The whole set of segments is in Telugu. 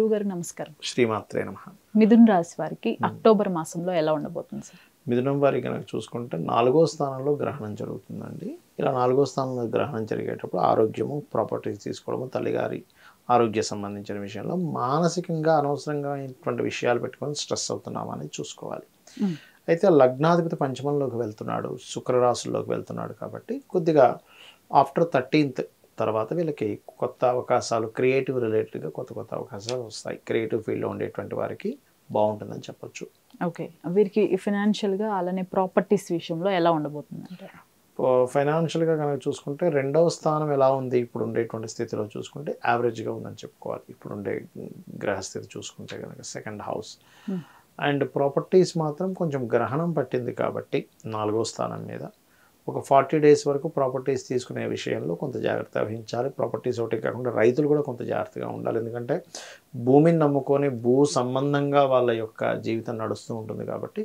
గురువుగారు నమస్కారం. శ్రీమాత్రే నమః. మిథున రాశి వారికి అక్టోబర్ మాసంలో ఎలా ఉండబోతుంది సార్? మిథునం వారికి కనుక చూసుకుంటే 4వ స్థానంలో గ్రహణం జరుగుతుందండి. ఇలా 4వ స్థానంలో గ్రహణం జరిగేటప్పుడు ఆరోగ్యము, ప్రాపర్టీస్ తీసుకోవడము, తల్లిగారి ఆరోగ్య సంబంధించిన విషయంలో మానసికంగా అనవసరంగా విషయాలు పెట్టుకొని స్ట్రెస్ అవుతున్నామని చూసుకోవాలి. అయితే లగ్నాధిపతి పంచమంలోకి వెళ్తున్నాడు, శుక్రరాశుల్లోకి వెళ్తున్నాడు కాబట్టి కొద్దిగా ఆఫ్టర్ 13th తర్వాత వీళ్ళకి కొత్త అవకాశాలు, క్రియేటివ్ రిలేటెడ్గా కొత్త అవకాశాలు వస్తాయి. క్రియేటివ్ ఫీల్డ్లో ఉండేటువంటి వారికి బాగుంటుందని చెప్పొచ్చు. ఓకే, వీరికి ఫైనాన్షియల్గా అలానే ప్రాపర్టీస్ విషయంలో ఎలా ఉండబోతుంది అంటే? ఫైనాన్షియల్గా కనుక చూసుకుంటే 2వ స్థానం ఎలా ఉంది ఇప్పుడు ఉండేటువంటి స్థితిలో చూసుకుంటే యావరేజ్గా ఉందని చెప్పుకోవాలి. ఇప్పుడు ఉండే గ్రహస్థితి చూసుకుంటే కనుక 2nd హౌస్. అండ్ ప్రాపర్టీస్ మాత్రం కొంచెం గ్రహణం పట్టింది కాబట్టి 4వ స్థానం మీద ఒక 40 days వరకు ప్రాపర్టీస్ తీసుకునే విషయంలో కొంత జాగ్రత్త వహించాలి. ప్రాపర్టీస్ ఒకటి కాకుండా రైతులు కూడా కొంత జాగ్రత్తగా ఉండాలి. ఎందుకంటే భూమిని నమ్ముకొని భూ సంబంధంగా వాళ్ళ యొక్క జీవితం నడుస్తూ ఉంటుంది కాబట్టి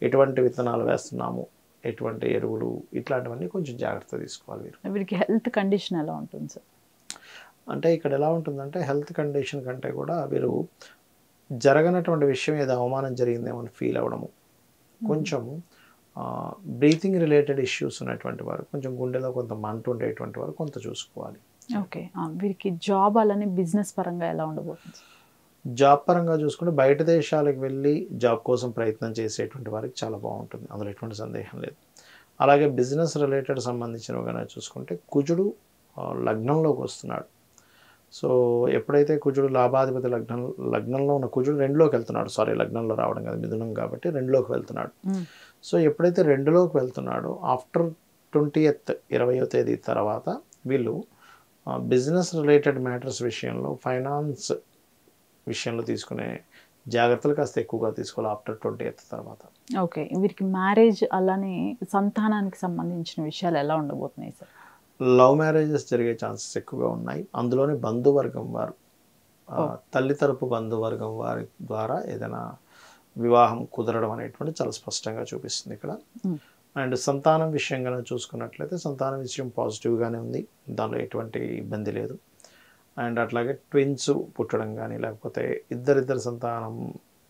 ఎటువంటి విత్తనాలు వేస్తున్నాము, ఎటువంటి ఎరువులు, ఇట్లాంటివన్నీ కొంచెం జాగ్రత్త తీసుకోవాలి. వీరికి హెల్త్ కండిషన్ ఎలా ఉంటుంది సార్? అంటే ఇక్కడ ఎలా ఉంటుందంటే హెల్త్ కండిషన్ కంటే కూడా వీరు జరగనటువంటి విషయం ఏదో అవమానం జరిగిందేమో అని ఫీల్ అవ్వడము, కొంచెం బ్రీతింగ్ రిలేటెడ్ ఇష్యూస్ ఉన్నటువంటి వారు, కొంచెం గుండెలో కొంత మంట ఉండేటువంటి వారు కొంత చూసుకోవాలి. ఓకే, వీరికి జాబ్ అలానే బిజినెస్ పరంగా ఎలా ఉండబోతుంది? జాబ్ పరంగా చూసుకుంటే బయట దేశాలకు వెళ్ళి జాబ్ కోసం ప్రయత్నం చేసేటువంటి వారికి చాలా బాగుంటుంది, అందులో ఎటువంటి సందేహం లేదు. అలాగే బిజినెస్ రిలేటెడ్ సంబంధించినవి కనుక చూసుకుంటే కుజుడు లగ్నంలోకి వస్తున్నాడు. సో ఎప్పుడైతే కుజుడు లాభాధిపతి లగ్నంలో ఉన్న కుజుడు 2లోకి వెళ్తున్నాడు, లగ్నంలో రావడం కదా, మిథునం కాబట్టి 2లోకి వెళ్తున్నాడు. సో ఎప్పుడైతే 2లోకి వెళ్తున్నాడో ఆఫ్టర్ 20వ తేదీ తర్వాత వీళ్ళు బిజినెస్ రిలేటెడ్ మ్యాటర్స్ విషయంలో, ఫైనాన్స్ విషయంలో తీసుకునే జాగ్రత్తలు కాస్త ఎక్కువగా తీసుకోవాలి ఆఫ్టర్ 20th తర్వాత. ఓకే, వీరికి మ్యారేజ్ అలానే సంతానానికి సంబంధించిన విషయాలు ఎలా ఉండబోతున్నాయి సార్? లవ్ మ్యారేజెస్ జరిగే ఛాన్సెస్ ఎక్కువగా ఉన్నాయి. అందులోని బంధువర్గం వారు, తల్లి తరపు బంధువర్గం వారి ద్వారా ఏదైనా వివాహం కుదరడం అనేటువంటి చాలా స్పష్టంగా చూపిస్తుంది ఇక్కడ. అండ్ సంతానం విషయం కనుక చూసుకున్నట్లయితే సంతానం విషయం పాజిటివ్గానే ఉంది, దానిలో ఎటువంటి ఇబ్బంది లేదు. అండ్ అట్లాగే ట్విన్స్ పుట్టడం కానీ లేకపోతే ఇద్దరిద్దరు సంతానం,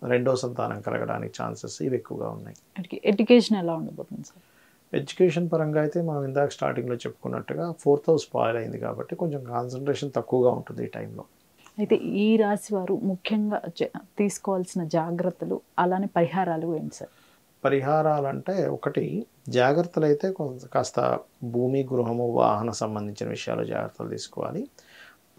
2వ సంతానం కలగడానికి ఛాన్సెస్ ఇవి ఎక్కువగా ఉన్నాయి. ఎడ్యుకేషన్ ఎలా ఉండబోతుంది సార్? ఎడ్యుకేషన్ పరంగా అయితే మనం ఇందాక స్టార్టింగ్లో చెప్పుకున్నట్టుగా 4th house స్పాయిల్ అయింది కాబట్టి కొంచెం కాన్సన్ట్రేషన్ తక్కువగా ఉంటుంది ఈ టైంలో. అయితే ఈ రాశి వారు ముఖ్యంగా తీసుకోవాల్సిన జాగ్రత్తలు అలానే పరిహారాలు ఏంటి సార్? పరిహారాలు అంటే ఒకటి జాగ్రత్తలు అయితే కాస్త భూమి, గృహము, వాహన సంబంధించిన విషయాలు జాగ్రత్తలు తీసుకోవాలి.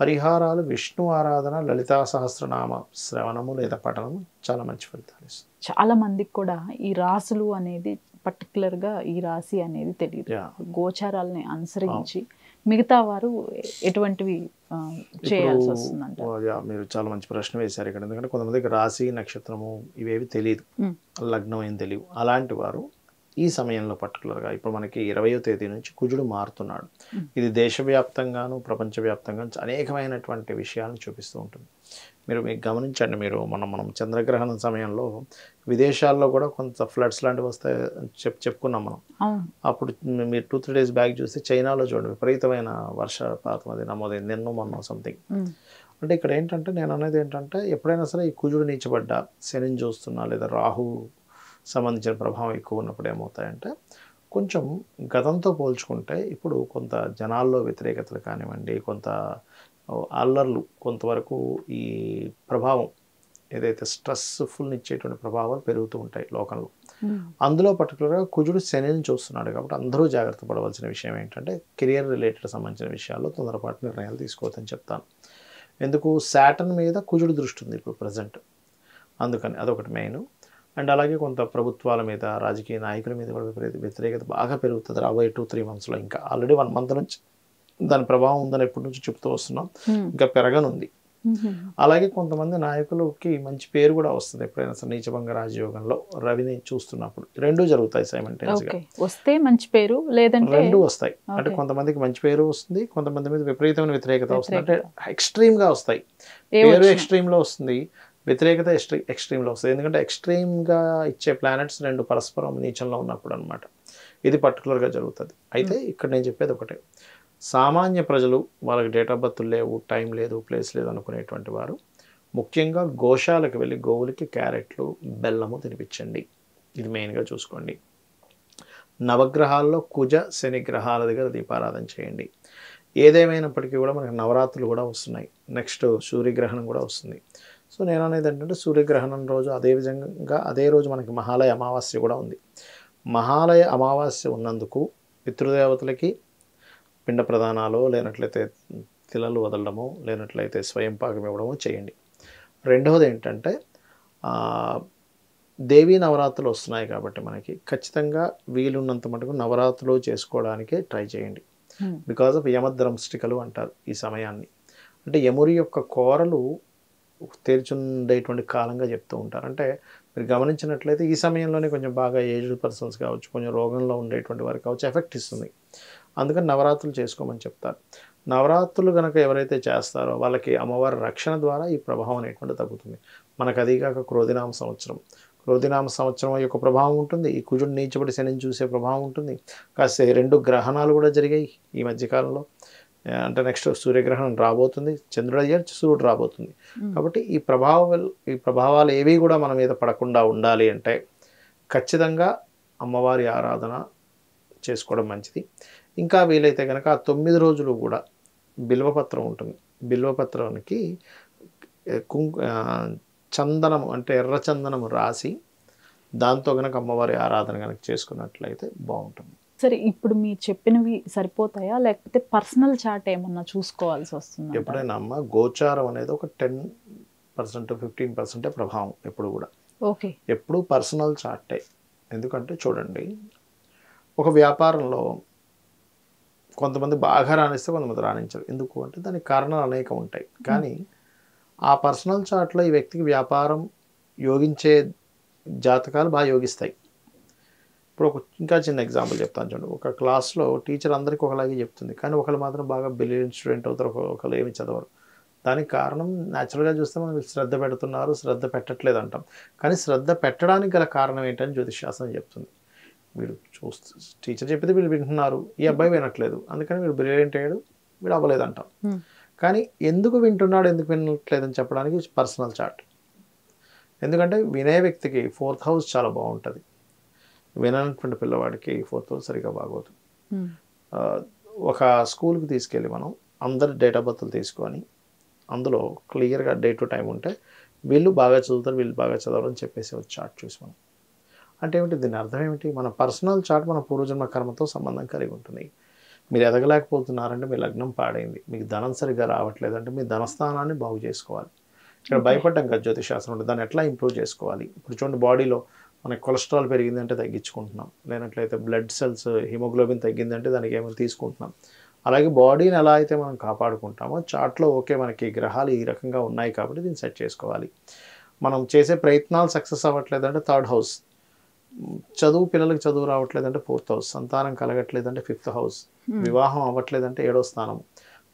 పరిహారాలు విష్ణు ఆరాధన, లలితా సహస్రనామ శ్రవణము లేదా పఠనము చాలా మంచి ఫలితాలు ఇస్తుంది. చాలా మందికి కూడా ఈ రాశులు అనేది పర్టికులర్గా ఈ రాశి అనేది తెలియదు. గోచారాలని అనుసరించి మిగతా వారు ఎటువంటివి చేయాల్సి వస్తుందంట? మీరు చాలా మంచి ప్రశ్న వేశారు ఇక్కడ. ఎందుకంటే కొంతమందికి రాశి, నక్షత్రము ఇవేవి తెలియదు, లగ్నం ఏం తెలియదు. అలాంటి వారు ఈ సమయంలో పర్టికులర్గా ఇప్పుడు మనకి 20వ తేదీ నుంచి కుజుడు మారుతున్నాడు. ఇది దేశవ్యాప్తంగాను ప్రపంచవ్యాప్తంగా అనేకమైనటువంటి విషయాలను చూపిస్తూ ఉంటుంది. మీకు గమనించండి, మనం చంద్రగ్రహణం సమయంలో విదేశాల్లో కూడా కొంత ఫ్లడ్స్ లాంటివి వస్తాయి చెప్పుకున్నాం మనం. అప్పుడు మీరు 2-3 days బ్యాక్ చూస్తే చైనాలో చూడండి విపరీతమైన వర్షపాతం అది నమోదైంది, నిన్న మొన్న సంథింగ్. అంటే ఇక్కడ ఏంటంటే నేను అనేది ఏంటంటే ఎప్పుడైనా సరే ఈ కుజుడు నీచబడ్డా, శనిని చూస్తున్నా లేదా రాహు సంబంధించిన ప్రభావం ఎక్కువ ఉన్నప్పుడు ఏమవుతాయంటే కొంచెం గతంతో పోల్చుకుంటే ఇప్పుడు కొంత జనాల్లో వ్యతిరేకతలు కానివ్వండి, కొంత అల్లర్లు, కొంతవరకు ఈ ప్రభావం ఏదైతే స్ట్రెస్ఫుల్ని ఇచ్చేటువంటి ప్రభావాలు పెరుగుతూ ఉంటాయి లోకంలో. అందులో పర్టికులర్గా కుజుడు శనిని చూస్తున్నాడు కాబట్టి అందరూ జాగ్రత్త పడవలసిన విషయం ఏంటంటే కెరియర్ రిలేటెడ్ సంబంధించిన విషయాల్లో తొందరపాటు నిర్ణయాలు తీసుకోవద్దని చెప్తాను. ఎందుకు, శాటర్న్ మీద కుజుడు దృష్టి ఉంది ఇప్పుడు ప్రజెంట్, అందుకని అదొకటి మెయిన్. అండ్ అలాగే కొంత ప్రభుత్వాల మీద, రాజకీయ నాయకుల మీద కూడా వ్యతిరేకత బాగా పెరుగుతుంది రాబోయే 2-3 monthsలో. ఇంకా ఆల్రెడీ 1 month నుంచి దాని ప్రభావం ఉందని ఎప్పటి నుంచి చెప్తూ వస్తున్నాం, ఇంకా పెరగనుంది. అలాగే కొంతమంది నాయకులకి మంచి పేరు కూడా వస్తుంది ఎప్పుడైనా సరే నీచభంగ రాజయోగంలో రవిని చూస్తున్నప్పుడు. 2 జరుగుతాయి సైమల్టేనియస్గా. వస్తే మంచి పేరు, లేదంటే 2 వస్తాయి. అంటే కొంతమందికి మంచి పేరు వస్తుంది, కొంతమంది మీద విపరీతమైన వ్యతిరేకత వస్తుంది. అంటే ఎక్స్ట్రీమ్గా వస్తాయి. పేరు ఎక్స్ట్రీమ్లో వస్తుంది, వ్యతిరేకత ఎక్స్ట్రీమ్లో వస్తుంది. ఎందుకంటే ఎక్స్ట్రీమ్గా ఇచ్చే ప్లానెట్స్ 2 పరస్పరం నీచంలో ఉన్నప్పుడు అనమాట ఇది పర్టికులర్గా జరుగుతుంది. అయితే ఇక్కడ నేను చెప్పేది ఒకటే, సామాన్య ప్రజలు వాళ్ళకి డేట్ ఆఫ్ బర్త్ లేవు, టైం లేదు, ప్లేస్ లేదు అనుకునేటువంటి వారు ముఖ్యంగా గోశాలకు వెళ్ళి గోవులకి క్యారెట్లు బెల్లము తినిపించండి. ఇది మెయిన్గా చూసుకోండి. నవగ్రహాల్లో కుజ శని గ్రహాల దగ్గర దీపారాధన చేయండి. ఏదేమైనప్పటికీ కూడా మనకి నవరాత్రులు కూడా వస్తున్నాయి. నెక్స్ట్ సూర్యగ్రహణం కూడా వస్తుంది. సో నేను అనేది ఏంటంటే సూర్యగ్రహణం రోజు అదే రోజు మనకి మహాలయ అమావాస్య కూడా ఉంది. మహాలయ అమావాస్య ఉన్నందుకు పితృదేవతలకి పిండ ప్రదానాలు, లేనట్లయితే తిలలు వదలడము, లేనట్లయితే స్వయం పాకం ఇవ్వడము చేయండి. రెండవది ఏంటంటే దేవీ నవరాత్రులు వస్తున్నాయి కాబట్టి మనకి ఖచ్చితంగా వీలున్నంత మటుకు నవరాత్రులు చేసుకోవడానికి ట్రై చేయండి. బికాజ్ ఆఫ్ యమద్రంష్టికలు అంటారు ఈ సమయాన్ని. అంటే యముడి యొక్క కోరలు తెరిచుండేటువంటి కాలంగా చెప్తూ ఉంటారు. అంటే మీరు గమనించినట్లయితే ఈ సమయంలోనే కొంచెం బాగా ఏజ్డ్ పర్సన్స్ కావచ్చు, కొంచెం రోగంలో ఉండేటువంటి వారికి కావచ్చు ఎఫెక్ట్ ఇస్తుంది. అందుకని నవరాత్రులు చేసుకోమని చెప్తారు. నవరాత్రులు కనుక ఎవరైతే చేస్తారో వాళ్ళకి అమ్మవారి రక్షణ ద్వారా ఈ ప్రభావం అనేటువంటి తగ్గుతుంది. మనకు అదిగాక క్రోధినామ సంవత్సరం యొక్క ప్రభావం ఉంటుంది. ఈ కుజుడు నీచబడి శనిని చూసే ప్రభావం ఉంటుంది. కాస్త 2 గ్రహణాలు కూడా జరిగాయి ఈ మధ్యకాలంలో. అంటే నెక్స్ట్ సూర్యగ్రహణం రాబోతుంది, చంద్రుడు అయ్యారు, సూర్యుడు రాబోతుంది. కాబట్టి ఈ ప్రభావాలు ఏవి కూడా మన మీద పడకుండా ఉండాలి అంటే ఖచ్చితంగా అమ్మవారి ఆరాధన చేసుకోవడం మంచిది. ఇంకా వీలైతే కనుక ఆ 9 రోజులు కూడా బిల్వపత్రం ఉంటుంది. బిల్వపత్రానికి చందనము అంటే ఎర్ర చందనము రాసి దాంతో కనుక అమ్మవారి ఆరాధన కనుక చేసుకున్నట్లయితే బాగుంటుంది. సరే, ఇప్పుడు మీరు చెప్పినవి సరిపోతాయా, లేకపోతే పర్సనల్ చార్ట్ ఏమన్నా చూసుకోవాల్సి వస్తుందా? ఎప్పుడైనా అమ్మ గోచారం అనేది ఒక 10% 15% ప్రభావం ఎప్పుడు కూడా. ఓకే, ఎప్పుడు పర్సనల్ చార్టే. ఎందుకంటే చూడండి, ఒక వ్యాపారంలో కొంతమంది బాగా రాణిస్తే కొంతమంది రాణించరు. ఎందుకు అంటే దానికి కారణాలు అనేకం ఉంటాయి. కానీ ఆ పర్సనల్ చార్ట్లో ఈ వ్యక్తికి వ్యాపారం యోగించే జాతకాలు బాగా యోగిస్తాయి. ఇప్పుడు ఇంకా చిన్న ఎగ్జాంపుల్ చెప్తాను చూడండి. ఒక క్లాస్లో టీచర్ అందరికీ ఒకలాగే చెప్తుంది, కానీ ఒకళ్ళు మాత్రం బాగా బ్రిలియంట్ స్టూడెంట్ అవుతారు, ఒకళ్ళు ఏమి చదవరు. దానికి కారణం న్యాచురల్గా చూస్తే మనం శ్రద్ధ పెడుతున్నారు, శ్రద్ధ పెట్టట్లేదు అంటాం. కానీ శ్రద్ధ పెట్టడానికి గల కారణం ఏంటని జ్యోతిషశాస్త్రం చెప్తుంది. వీడు టీచర్ చెప్పేది వీళ్ళు వింటున్నారు, ఈ అబ్బాయి వినట్లేదు, అందుకని వీడు బ్రిలియంట్ అయ్యాడు, వీడు అవ్వలేదు అంటాం. కానీ ఎందుకు వింటున్నాడు, ఎందుకు వినట్లేదని చెప్పడానికి పర్సనల్ చార్ట్. ఎందుకంటే వినే వ్యక్తికి 4th హౌస్ చాలా బాగుంటుంది, వినటువంటి పిల్లవాడికి 4th హౌస్ సరిగా బాగోదు. ఒక స్కూల్కి తీసుకెళ్ళి మనం అందరి డేట్ ఆఫ్ బర్త్లు తీసుకొని అందులో క్లియర్గా డే టు టైం ఉంటే వీళ్ళు బాగా చదువుతారు, వీళ్ళు బాగా చదవరు అని చెప్పేసి ఒక చార్ట్ చూసి మనం అంటే ఏమిటి, దీని అర్థం ఏమిటి, మన పర్సనల్ చార్ట్ మన పూర్వజన్మ కర్మతో సంబంధం కలిగి ఉంటుంది. మీరు ఎదగలేకపోతున్నారంటే మీ లగ్నం పాడైంది, మీకు ధనం సరిగ్గా రావట్లేదు అంటే మీ ధనస్థానాన్ని బాగు చేసుకోవాలి. ఇక్కడ భయపడ్డాం కదా జ్యోతిషాస్త్రం ఉంటుంది, దాన్ని ఎట్లా ఇంప్రూవ్ చేసుకోవాలి. ఇప్పుడు చూడండి, బాడీలో మనకి కొలెస్ట్రాల్ పెరిగిందంటే తగ్గించుకుంటున్నాం, లేనట్లయితే బ్లడ్ సెల్స్ హిమోగ్లోబిన్ తగ్గిందంటే దానికి ఏమైనా తీసుకుంటున్నాం. అలాగే బాడీని ఎలా అయితే మనం కాపాడుకుంటామో చార్ట్లో ఓకే మనకి గ్రహాలు ఈ రకంగా ఉన్నాయి కాబట్టి దీన్ని సెట్ చేసుకోవాలి. మనం చేసే ప్రయత్నాలు సక్సెస్ అవ్వట్లేదంటే 3rd హౌస్, పిల్లలకి చదువు రావట్లేదంటే 4th హౌస్, సంతానం కలగట్లేదంటే 5th హౌస్, వివాహం అవ్వట్లేదంటే 7వ స్థానం.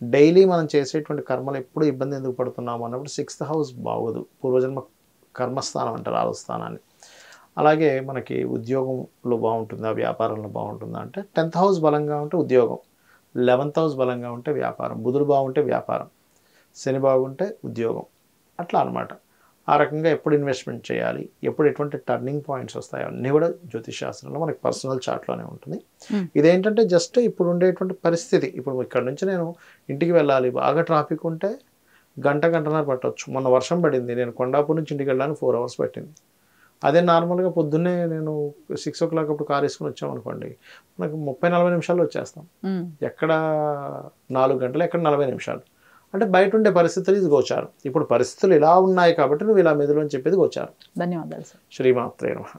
డైలీ మనం చేసేటువంటి కర్మలు ఎప్పుడు ఇబ్బంది ఎందుకు పడుతున్నాము అన్నప్పుడు 6th హౌస్ బాగోదు, పూర్వజన్మ కర్మస్థానం అంటారు 6వ స్థానాన్ని. అలాగే మనకి ఉద్యోగంలో బాగుంటుందా, వ్యాపారంలో బాగుంటుందా అంటే 10th హౌస్ బలంగా ఉంటే ఉద్యోగం, 11th హౌస్ బలంగా ఉంటే వ్యాపారం, బుధుడు బాగుంటే వ్యాపారం, శని బాగుంటే ఉద్యోగం, అట్లా అనమాట. ఆ రకంగా ఎప్పుడు ఇన్వెస్ట్మెంట్ చేయాలి, ఎప్పుడు ఎటువంటి టర్నింగ్ పాయింట్స్ వస్తాయో అన్నీ కూడా జ్యోతిష్ శాస్త్రంలో మనకి పర్సనల్ చార్ట్లోనే ఉంటుంది. ఇదేంటంటే జస్ట్ ఇప్పుడు ఉండేటువంటి పరిస్థితి, ఇప్పుడు ఇక్కడ నుంచి నేను ఇంటికి వెళ్ళాలి, బాగా ట్రాఫిక్ ఉంటే గంటన్నర పట్టవచ్చు. మొన్న వర్షం పడింది, నేను కొండాపూర్ నుంచి ఇంటికి వెళ్ళడానికి 4 hours పట్టింది. అదే నార్మల్గా పొద్దున్నే నేను 6 o'clock అప్పుడు కార్ వేసుకుని వచ్చామనుకోండి, మనకు 30-40 నిమిషాల్లో వచ్చేస్తాం. ఎక్కడ 4 గంటలు, ఎక్కడ 40 నిమిషాలు. అంటే బయట ఉండే పరిస్థితులు ఇది గోచారం. ఇప్పుడు పరిస్థితులు ఇలా ఉన్నాయి కాబట్టి నువ్వు ఇలా మెదులు అని చెప్పేది గోచారం. ధన్యవాదాలు సార్. శ్రీమాత్రే నమః.